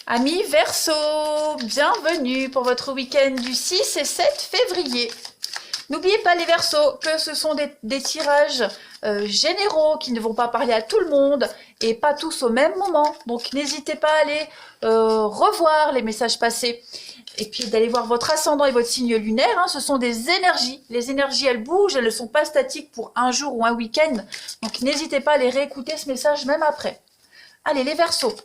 Amis Verseau, bienvenue pour votre week-end du 6 et 7 février. N'oubliez pas les Verseaux que ce sont des tirages généraux qui ne vont pas parler à tout le monde et pas tous au même moment. Donc n'hésitez pas à aller revoir les messages passés et puis d'aller voir votre ascendant et votre signe lunaire. Hein, ce sont des énergies. Les énergies, elles bougent, elles ne sont pas statiques pour un jour ou un week-end. Donc n'hésitez pas à aller réécouter ce message même après. Allez les Verseaux.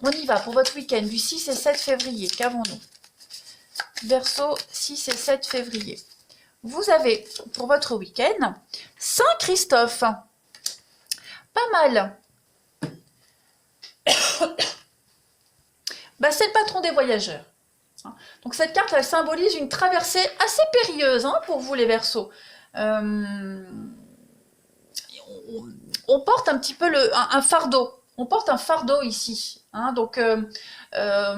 On y va pour votre week-end du 6 et 7 février. Qu'avons-nous? Verseau, 6 et 7 février. Vous avez pour votre week-end Saint-Christophe. Pas mal. Bah, c'est le patron des voyageurs. Donc cette carte, elle symbolise une traversée assez périlleuse pour vous les Verseaux. On porte un petit peu un fardeau. On porte un fardeau ici. Donc, un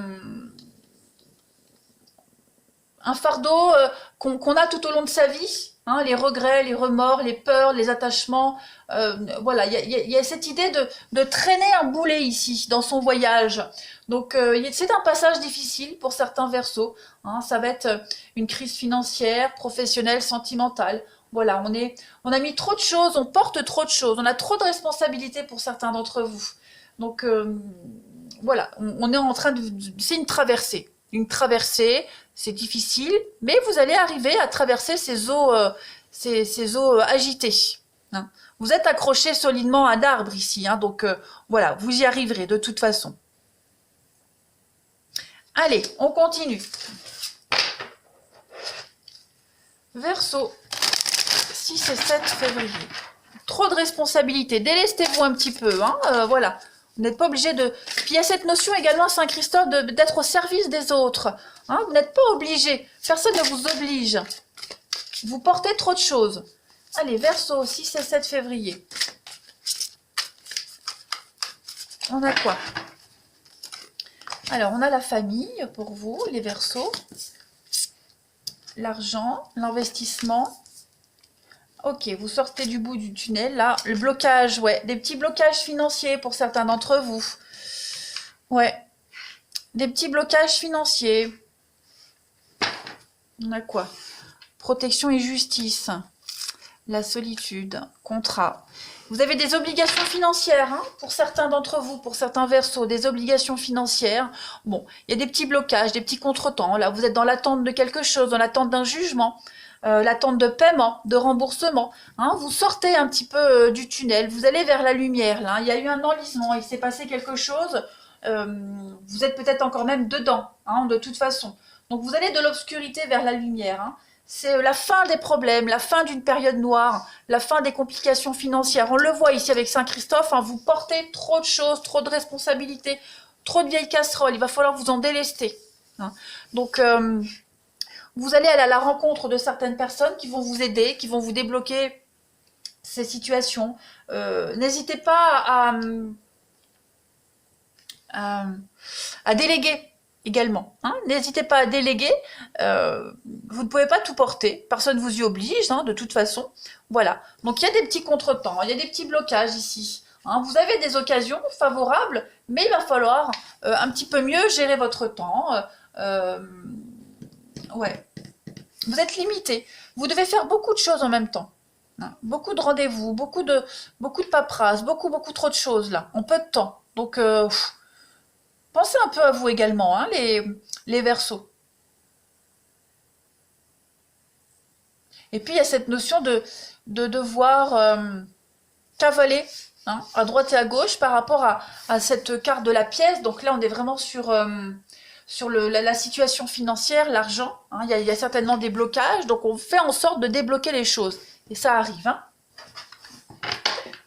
fardeau qu'on a tout au long de sa vie. Les regrets, les remords, les peurs, les attachements. Voilà, il y a cette idée de traîner un boulet ici, dans son voyage. Donc, c'est un passage difficile pour certains Verseaux. Ça va être une crise financière, professionnelle, sentimentale. Voilà, on a mis trop de choses, on porte trop de choses, on a trop de responsabilités pour certains d'entre vous. Donc, voilà, on est en train de... C'est une traversée. Une traversée, c'est difficile, mais vous allez arriver à traverser ces eaux agitées. Vous êtes accroché solidement à l'arbre ici, donc voilà, vous y arriverez de toute façon. Allez, on continue. Verseau, 6 et 7 février. Trop de responsabilités, délestez-vous un petit peu, voilà. Vous n'êtes pas obligé de... Puis il y a cette notion également, Saint-Christophe, d'être au service des autres. Vous n'êtes pas obligé. Personne ne vous oblige. Vous portez trop de choses. Allez, Verseau, 6 et 7 février. On a quoi? Alors, on a la famille pour vous, les Verseaux. L'argent, l'investissement. Ok, vous sortez du bout du tunnel, là, le blocage, ouais, des petits blocages financiers pour certains d'entre vous. Ouais, des petits blocages financiers. On a quoi? Protection et justice, la solitude, contrat. Vous avez des obligations financières, pour certains d'entre vous, pour certains Verseaux, des obligations financières. Bon, il y a des petits blocages, des petits contretemps, là, vous êtes dans l'attente de quelque chose, dans l'attente d'un jugement. L'attente de paiement, de remboursement. Vous sortez un petit peu du tunnel, vous allez vers la lumière. Là, il y a eu un enlisement, il s'est passé quelque chose. Vous êtes peut-être encore même dedans, de toute façon. Donc vous allez de l'obscurité vers la lumière. C'est la fin des problèmes, la fin d'une période noire, la fin des complications financières. On le voit ici avec Saint-Christophe, vous portez trop de choses, trop de responsabilités, trop de vieilles casseroles. Il va falloir vous en délester. Donc... vous allez aller à la rencontre de certaines personnes qui vont vous aider, qui vont vous débloquer ces situations. N'hésitez pas à déléguer également. N'hésitez pas à déléguer. Vous ne pouvez pas tout porter. Personne ne vous y oblige, de toute façon. Voilà. Donc, il y a des petits contretemps, il y a des petits blocages ici. Vous avez des occasions favorables, mais il va falloir un petit peu mieux gérer votre temps. Ouais, vous êtes limité. Vous devez faire beaucoup de choses en même temps. Beaucoup de rendez-vous, beaucoup de paperasse, beaucoup trop de choses là, en peu de temps. Donc, pensez un peu à vous également, les Verseaux. Et puis, il y a cette notion de devoir cavaler à droite et à gauche par rapport à cette carte de la pièce. Donc là, on est vraiment sur la situation financière, l'argent. Il y a certainement des blocages, donc on fait en sorte de débloquer les choses. Et ça arrive.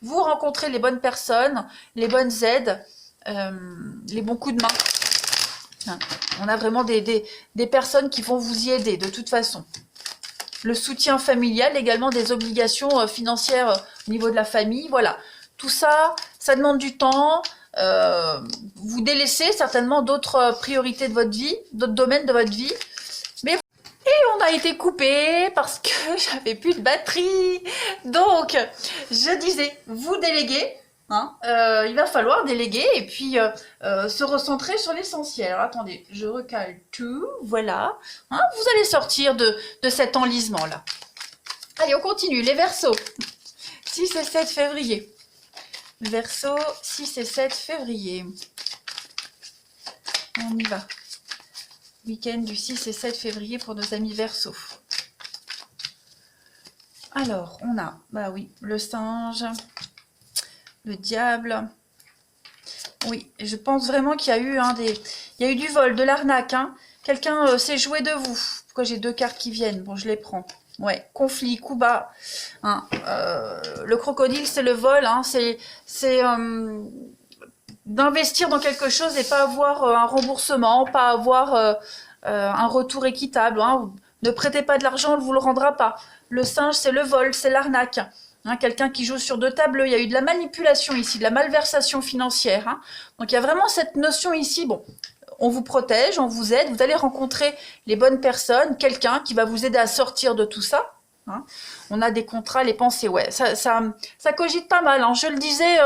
Vous rencontrez les bonnes personnes, les bonnes aides, les bons coups de main. On a vraiment des personnes qui vont vous y aider, de toute façon. Le soutien familial, également des obligations financières au niveau de la famille. Voilà, tout ça, ça demande du temps. Vous délaissez certainement d'autres priorités de votre vie, d'autres domaines de votre vie. Et on a été coupé parce que j'avais plus de batterie. Donc, je disais, vous déléguez, Hein. Il va falloir déléguer et puis se recentrer sur l'essentiel. Alors attendez, je recale tout, voilà. Hein, vous allez sortir de cet enlisement-là. Allez, on continue. Les Verseaux, 6 et 7 février. Verseau, 6 et 7 février. On y va. Week-end du 6 et 7 février pour nos amis Verseaux. Alors, on a, bah oui, le singe, le diable. Oui, je pense vraiment qu'il y a eu il y a eu du vol, de l'arnaque. Hein. Quelqu'un s'est joué de vous. Pourquoi j'ai 2 cartes qui viennent? Bon, je les prends. Ouais, conflit, coup bas. Hein. Le crocodile, c'est le vol. Hein. C'est d'investir dans quelque chose et pas avoir un remboursement, pas avoir un retour équitable. Hein. Ne prêtez pas de l'argent, on ne vous le rendra pas. Le singe, c'est le vol, c'est l'arnaque. Hein, quelqu'un qui joue sur 2 tableaux. Il y a eu de la manipulation ici, de la malversation financière. Hein. Donc il y a vraiment cette notion ici. Bon, on vous protège, on vous aide. Vous allez rencontrer les bonnes personnes, quelqu'un qui va vous aider à sortir de tout ça. Hein. On a des contrats, les pensées. Ouais, ça cogite pas mal. Hein. Je le disais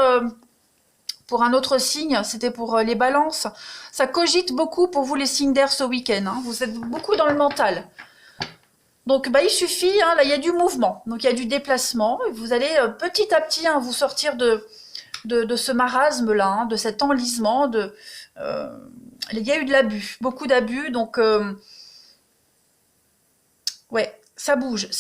pour un autre signe, c'était pour les balances. Ça cogite beaucoup pour vous les signes d'air ce week-end. Hein. Vous êtes beaucoup dans le mental. Donc, bah, il suffit, hein, là, il y a du mouvement, donc il y a du déplacement, et vous allez petit à petit vous sortir de ce marasme-là, hein, de cet enlisement, il y a eu de l'abus, beaucoup d'abus, donc, ouais, ça bouge,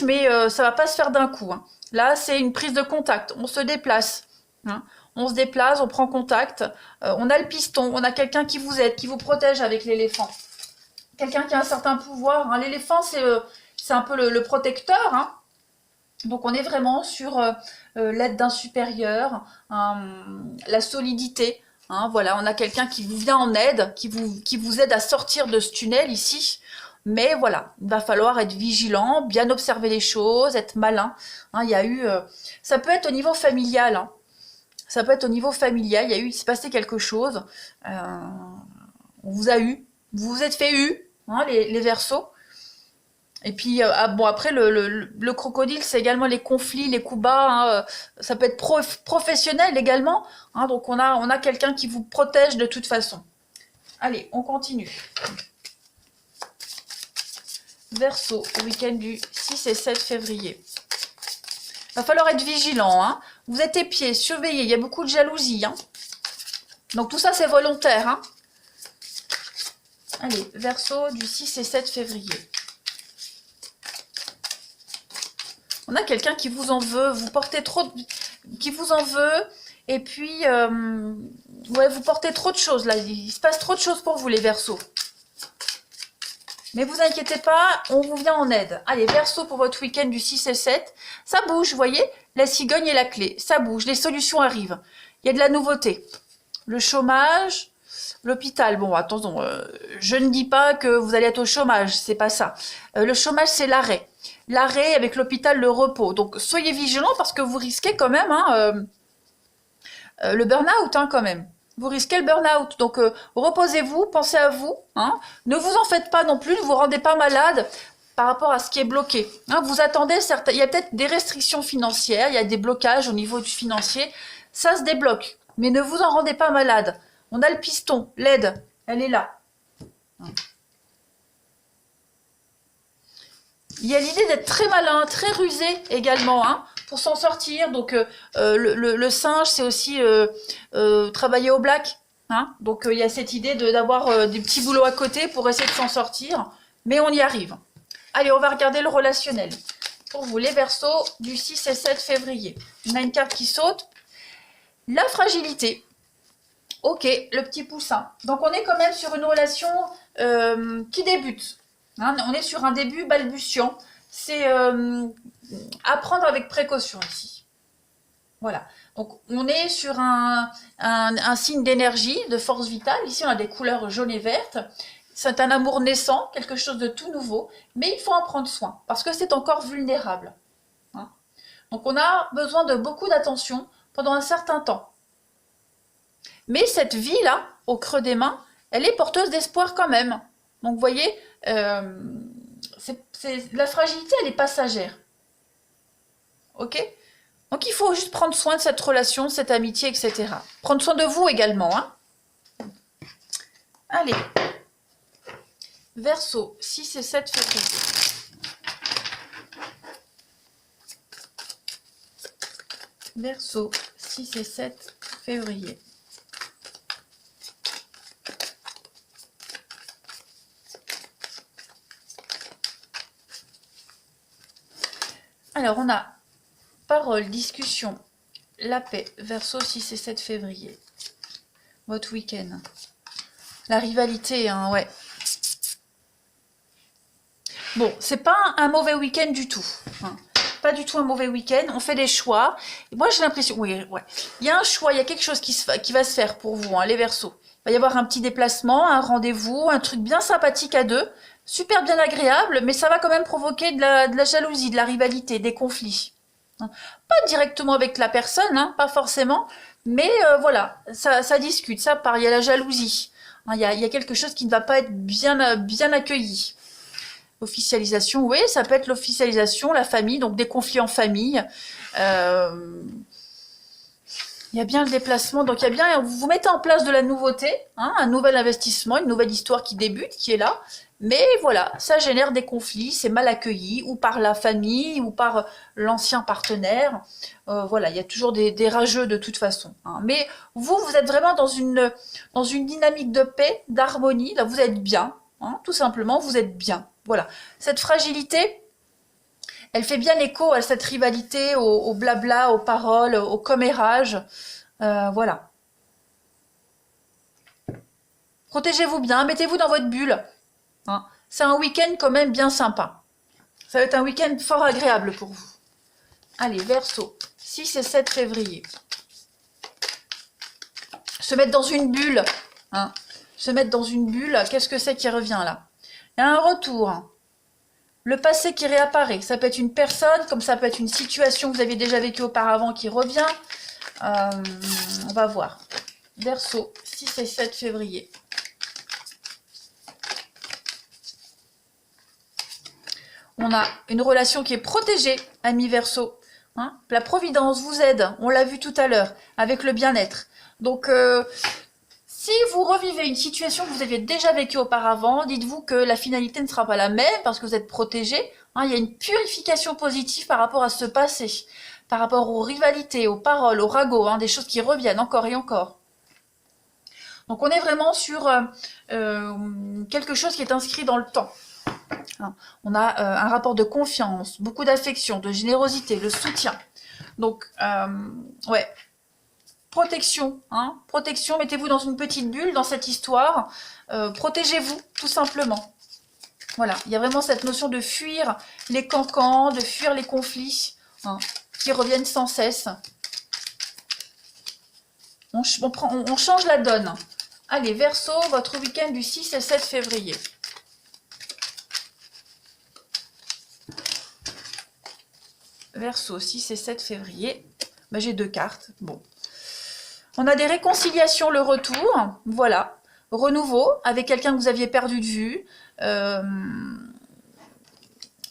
mais ça va pas se faire d'un coup. Hein. Là, c'est une prise de contact, on se déplace, hein. On se déplace, on prend contact, on a le piston, on a quelqu'un qui vous aide, qui vous protège avec l'éléphant. Quelqu'un qui a un certain pouvoir. Hein. L'éléphant, c'est un peu le protecteur. Hein. Donc, on est vraiment sur l'aide d'un supérieur, la solidité. Hein. Voilà, on a quelqu'un qui vous vient en aide, qui vous aide à sortir de ce tunnel ici. Mais voilà, il va falloir être vigilant, bien observer les choses, être malin. Hein. Il y a eu, ça peut être au niveau familial. Hein. Ça peut être au niveau familial. Il s'est passé quelque chose. On vous a eu. Vous vous êtes fait eu. Hein, les Verseaux. Et puis, bon, après, le crocodile, c'est également les conflits, les coups bas. Hein, ça peut être professionnel également. Hein, donc, on a quelqu'un qui vous protège de toute façon. Allez, on continue. Verseau, week-end du 6 et 7 février. Il va falloir être vigilant. Hein. Vous êtes épiés, surveillés. Il y a beaucoup de jalousie. Hein. Donc, tout ça, c'est volontaire. Hein. Allez, Verseau du 6 et 7 février. On a quelqu'un qui vous en veut, vous portez trop, qui vous en veut, et puis, ouais, vous portez trop de choses, là. Il se passe trop de choses pour vous, les Verseaux. Mais vous inquiétez pas, on vous vient en aide. Allez, Verseau pour votre week-end du 6 et 7. Ça bouge, vous voyez, la cigogne est la clé. Ça bouge, les solutions arrivent. Il y a de la nouveauté. Le chômage... L'hôpital, bon, attention, je ne dis pas que vous allez être au chômage, c'est pas ça. Le chômage, c'est l'arrêt. L'arrêt avec l'hôpital, le repos. Donc, soyez vigilants parce que vous risquez quand même le burn-out, hein, quand même. Vous risquez le burn-out. Donc, reposez-vous, pensez à vous. Hein. Ne vous en faites pas non plus, ne vous rendez pas malade par rapport à ce qui est bloqué. Hein, vous attendez, il y a peut-être des restrictions financières, il y a des blocages au niveau du financier. Ça se débloque, mais ne vous en rendez pas malade. On a le piston, l'aide, elle est là. Il y a l'idée d'être très malin, très rusé également, hein, pour s'en sortir. Donc, le singe, c'est aussi travailler au black. Hein. Donc, il y a cette idée d'avoir des petits boulots à côté pour essayer de s'en sortir. Mais on y arrive. Allez, on va regarder le relationnel. Pour vous, les Verseaux du 6 et 7 février. On a une carte qui saute. La fragilité. Ok, le petit poussin. Donc, on est quand même sur une relation qui débute. Hein, on est sur un début balbutiant. C'est apprendre avec précaution ici. Voilà. Donc, on est sur un signe d'énergie, de force vitale. Ici, on a des couleurs jaunes et vertes. C'est un amour naissant, quelque chose de tout nouveau. Mais il faut en prendre soin parce que c'est encore vulnérable. Hein. Donc, on a besoin de beaucoup d'attention pendant un certain temps. Mais cette vie-là, au creux des mains, elle est porteuse d'espoir quand même. Donc, vous voyez, la fragilité, elle est passagère. Ok ? Donc il faut juste prendre soin de cette relation, de cette amitié, etc. Prendre soin de vous également. Hein. Allez. Verseau, 6 et 7 février. Verseau, 6 et 7 février. Alors, on a parole, discussion, la paix, Verseau, 6 et 7 février. Votre week-end. La rivalité, hein, ouais. Bon, c'est pas un mauvais week-end du tout. Hein. Pas du tout un mauvais week-end. On fait des choix. Et moi, j'ai l'impression... Oui, ouais. Il y a un choix, il y a quelque chose qui va se faire pour vous, hein, les Verseaux. Il va y avoir un petit déplacement, un rendez-vous, un truc bien sympathique à deux. Super bien agréable, mais ça va quand même provoquer de la jalousie, de la rivalité, des conflits. Hein. Pas directement avec la personne, hein, pas forcément. Mais voilà, ça discute, ça part. Il y a la jalousie. Hein, il y a quelque chose qui ne va pas être bien accueilli. Officialisation, oui, ça peut être l'officialisation, la famille, donc des conflits en famille. Il y a bien le déplacement, donc il y a bien, vous mettez en place de la nouveauté, hein, un nouvel investissement, une nouvelle histoire qui débute, qui est là. Mais voilà, ça génère des conflits, c'est mal accueilli, ou par la famille, ou par l'ancien partenaire. Voilà, il y a toujours des rageux de toute façon. Hein. Mais vous êtes vraiment dans une dynamique de paix, d'harmonie, là vous êtes bien, hein, tout simplement, vous êtes bien. Voilà, cette fragilité, elle fait bien écho à cette rivalité, au blabla, aux paroles, au commérage. Voilà. Protégez-vous bien, mettez-vous dans votre bulle. Hein. C'est un week-end quand même bien sympa. Ça va être un week-end fort agréable pour vous. Allez, Verseau, 6 et 7 février. Se mettre dans une bulle. Hein. Se mettre dans une bulle, qu'est-ce que c'est qui revient là? Il y a un retour. Le passé qui réapparaît. Ça peut être une personne, comme ça peut être une situation que vous aviez déjà vécue auparavant qui revient. On va voir. Verseau, 6 et 7 février. On a une relation qui est protégée, ami Verseau. Hein, la Providence vous aide, on l'a vu tout à l'heure, avec le bien-être. Donc, si vous revivez une situation que vous aviez déjà vécue auparavant, dites-vous que la finalité ne sera pas la même parce que vous êtes protégé. Hein, il y a une purification positive par rapport à ce passé, par rapport aux rivalités, aux paroles, aux ragots, hein, des choses qui reviennent encore et encore. Donc on est vraiment sur quelque chose qui est inscrit dans le temps. Hein, on a un rapport de confiance, beaucoup d'affection, de générosité, le soutien. Donc, ouais. Protection, hein, protection, mettez-vous dans une petite bulle dans cette histoire, protégez-vous tout simplement. Voilà, il y a vraiment cette notion de fuir les cancans, de fuir les conflits, hein, qui reviennent sans cesse. On change la donne. Allez, Verseau, votre week-end du 6 et 7 février. Verseau, 6 et 7 février. Ben, j'ai deux cartes, bon. On a des réconciliations, le retour, voilà, renouveau, avec quelqu'un que vous aviez perdu de vue,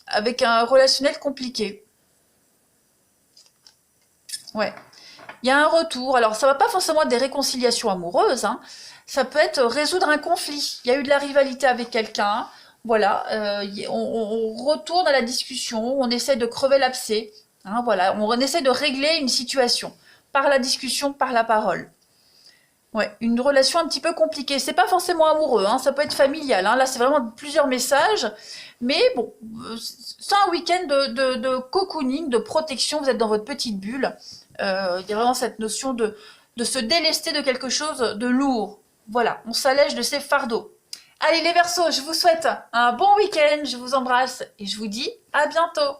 avec un relationnel compliqué. Ouais, il y a un retour, alors ça va pas forcément être des réconciliations amoureuses, hein. Ça peut être résoudre un conflit, il y a eu de la rivalité avec quelqu'un, voilà, on retourne à la discussion, on essaie de crever l'abcès, hein, voilà, on essaie de régler une situation. Par la discussion, par la parole. Ouais, une relation un petit peu compliquée. C'est pas forcément amoureux, hein, ça peut être familial. Hein. Là, c'est vraiment plusieurs messages. Mais bon, c'est un week-end de cocooning, de protection. Vous êtes dans votre petite bulle. Il y a vraiment cette notion de se délester de quelque chose de lourd. Voilà, on s'allège de ses fardeaux. Allez les Verseaux, je vous souhaite un bon week-end. Je vous embrasse et je vous dis à bientôt.